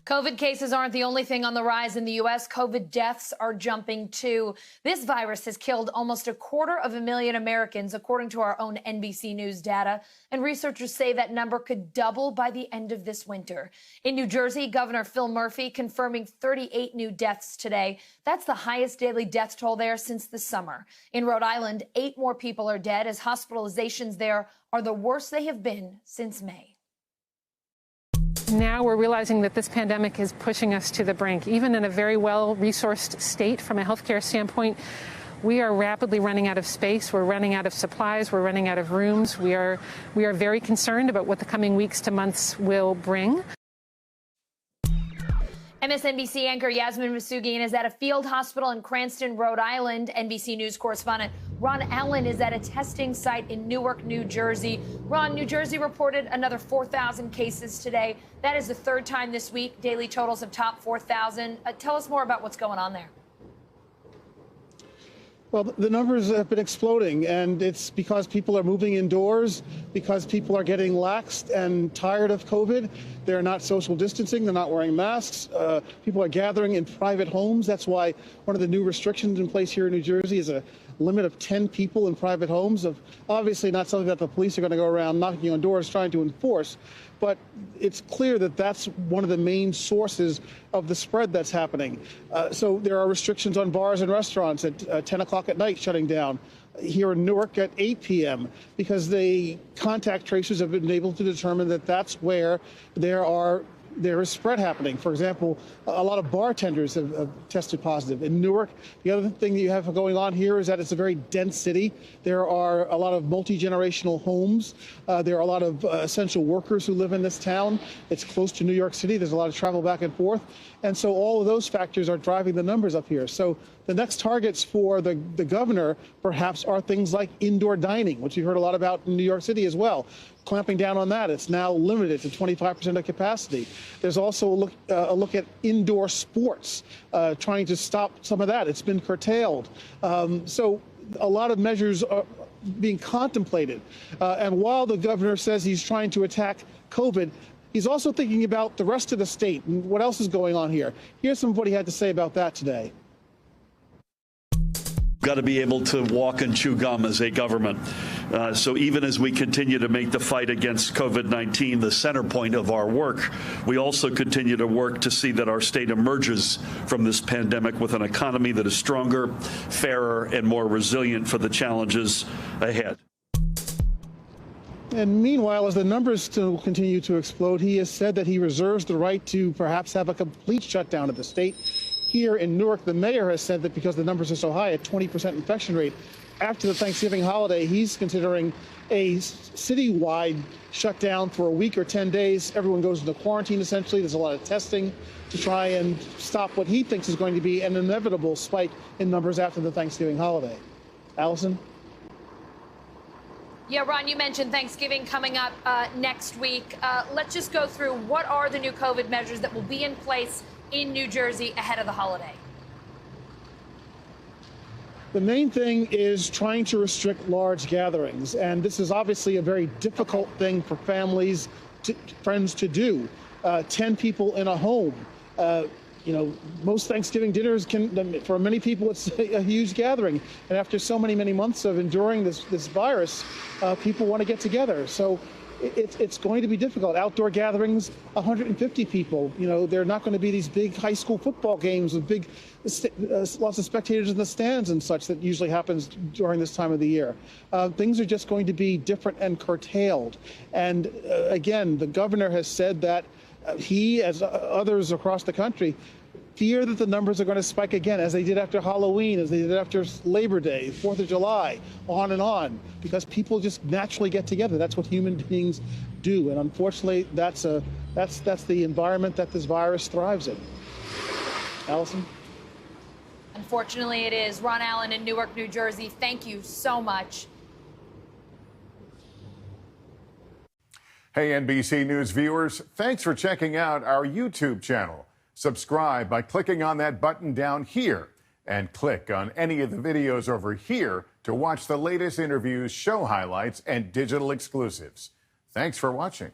COVID cases aren't the only thing on the rise in the U.S. COVID deaths are jumping, too. This virus has killed almost 250,000 Americans, according to our own NBC News data. And researchers say that number could double by the end of this winter. In New Jersey, Governor Phil Murphy confirming 38 new deaths today. That's the highest daily death toll there since the summer. In Rhode Island, 8 more people are dead as hospitalizations there are the worst they have been since May. Now we're realizing that this pandemic is pushing us to the brink. Even in a very well-resourced state from a healthcare standpoint, we are rapidly running out of space. We're running out of supplies. We're running out of rooms. We are very concerned about what the coming weeks to months will bring. MSNBC anchor Yasmin Masugian is at a field hospital in Cranston, Rhode Island. NBC News correspondent Ron Allen is at a testing site in Newark, New Jersey. Ron, New Jersey reported another 4,000 cases today. That is the third time this week daily totals have topped 4,000. Tell us more about what's going on there. Well, the numbers have been exploding, and it's because people are moving indoors, because people are getting laxed and tired of COVID. They're not social distancing. They're not wearing masks. People are gathering in private homes. That's why one of the new restrictions in place here in New Jersey is a limit of 10 people in private homes. Obviously not something that the police are going to go around knocking on doors trying to enforce, but it's clear that that's one of the main sources of the spread that's happening. So there are restrictions on bars and restaurants at 10 o'clock at night shutting down. Here in Newark at 8 p.m. because the contact tracers have been able to determine that that's where there is spread happening. For example, a lot of bartenders have tested positive. In Newark, the other thing that you have going on here is that it's a very dense city. There are a lot of multi-generational homes. There are a lot of essential workers who live in this town. It's close to New York City. There's a lot of travel back and forth. And so all of those factors are driving the numbers up here. So the next targets for the governor, perhaps, are things like indoor dining, which you've heard a lot about in New York City as well. Clamping down on that. It's now limited to 25% of capacity. There's also a look at indoor sports, trying to stop some of that. It's been curtailed. So a lot of measures are being contemplated. And while the governor says he's trying to attack COVID, he's also thinking about the rest of the state and what else is going on here. Here's some of what he had to say about that today. Got to be able to walk and chew gum as a government. So even as we continue to make the fight against COVID-19 the center point of our work, we also continue to work to see that our state emerges from this pandemic with an economy that is stronger, fairer, and more resilient for the challenges ahead. And meanwhile, as the numbers still continue to explode, he has said that he reserves the right to perhaps have a complete shutdown of the state. Here in Newark, the mayor has said that because the numbers are so high, a 20% infection rate, after the Thanksgiving holiday, he's considering a citywide shutdown for a week or 10 days. Everyone goes into quarantine, essentially. There's a lot of testing to try and stop what he thinks is going to be an inevitable spike in numbers after the Thanksgiving holiday. Allison? Yeah, Ron, you mentioned Thanksgiving coming up next week. Let's just go through what are the new COVID measures that will be in place in New Jersey ahead of the holiday. The main thing is trying to restrict large gatherings, and this is obviously a very difficult thing for families, friends to do. 10 people in a home. You know, most Thanksgiving dinners for many people, it's a huge gathering. And after so many months of enduring this virus, people want to get together. So it's going to be difficult. Outdoor gatherings, 150 people. You know, they're not going to be these big high school football games with lots of spectators in the stands and such that usually happens during this time of the year. Things are just going to be different and curtailed. And again, the governor has said that he, as others across the country, fear that the numbers are going to spike again, as they did after Halloween, as they did after Labor Day, 4th of July, on and on, because people just naturally get together. That's what human beings do. And unfortunately, that's the environment that this virus thrives in. Allison? Unfortunately, it is. Ron Allen in Newark, New Jersey. Thank you so much. Hey, NBC News viewers, thanks for checking out our YouTube channel. Subscribe by clicking on that button down here and click on any of the videos over here to watch the latest interviews, show highlights, and digital exclusives. Thanks for watching.